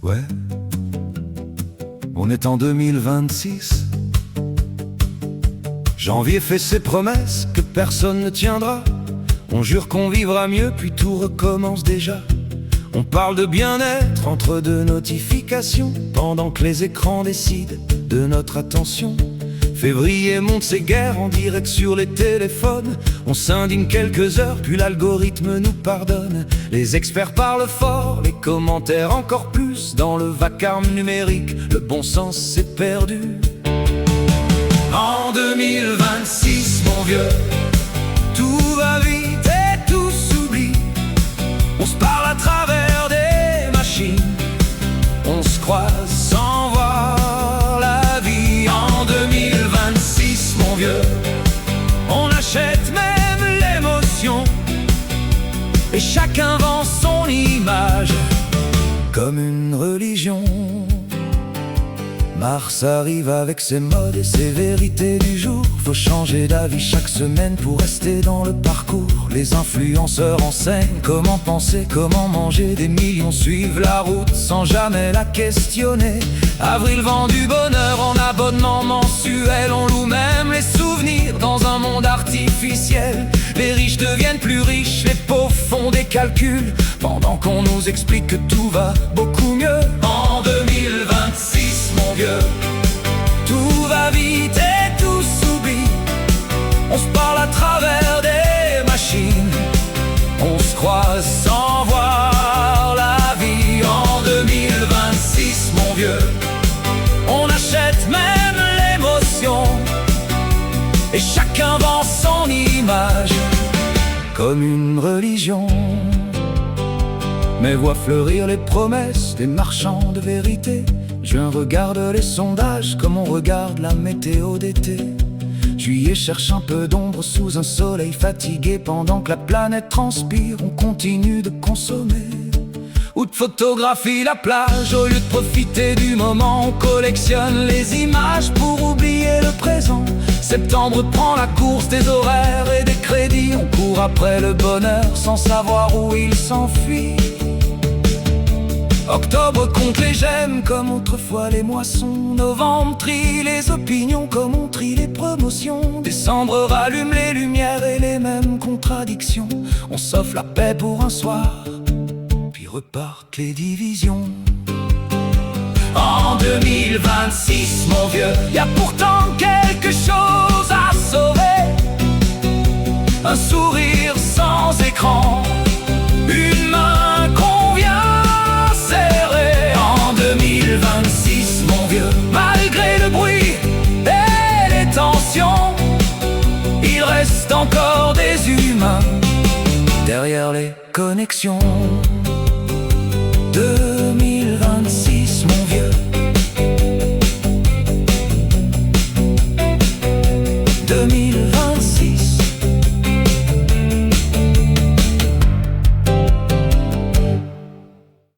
Ouais, on est en 2026. Janvier fait ses promesses que personne ne tiendra. On jure qu'on vivra mieux, puis tout recommence déjà. On parle de bien-être entre deux notifications, pendant que les écrans décident de notre attention. Février monte ses guerres en direct sur les téléphones. On s'indigne quelques heures, puis l'algorithme nous pardonne. Les experts parlent fort, les commentaires encore plus. Dans le vacarme numérique, le bon sens s'est perdu. En 2026, mon vieux, tout va vite et tout s'oublie. On se parle à travers des machines, on se croise sans voir la vie. En 2026, mon vieux, on achète même l'émotion, et chacun vend son image comme une religion. Mars arrive avec ses modes et ses vérités du jour. Faut changer d'avis chaque semaine pour rester dans le parcours. Les influenceurs enseignent comment penser, comment manger. Des millions suivent la route sans jamais la questionner. Avril vend du bonheur en abonnement mensuel. On loue même les souvenirs dans un monde artificiel. Les riches deviennent plus riches, les pauvres font des calculs, pendant qu'on nous explique que tout va beaucoup mieux. En 2026, mon vieux, tout va vite et tout s'oublie. On se parle à travers des machines, on se croise sans voir la vie. En 2026, mon vieux, on achète même l'émotion, et chacun vend son image comme une religion. Mais voit fleurir les promesses des marchands de vérité. Juin regarde les sondages comme on regarde la météo d'été. Juillet cherche un peu d'ombre sous un soleil fatigué. Pendant que la planète transpire, on continue de consommer. Août photographie la plage, au lieu de profiter du moment, on collectionne les images pour oublier le présent. Septembre prend la course des horaires et des crédits. On court après le bonheur sans savoir où il s'enfuit. Octobre compte les j'aime comme autrefois les moissons. Novembre trie les opinions comme on trie les promotions. Décembre rallume les lumières et les mêmes contradictions. On s'offre la paix pour un soir, puis repartent les divisions. En 2026, mon vieux, y a pourtant quelque chose à sauver. Un sourire sans écran, une main qu'on vient serrer. En 2026, mon vieux, malgré le bruit et les tensions, il reste encore des humains derrière les connexions.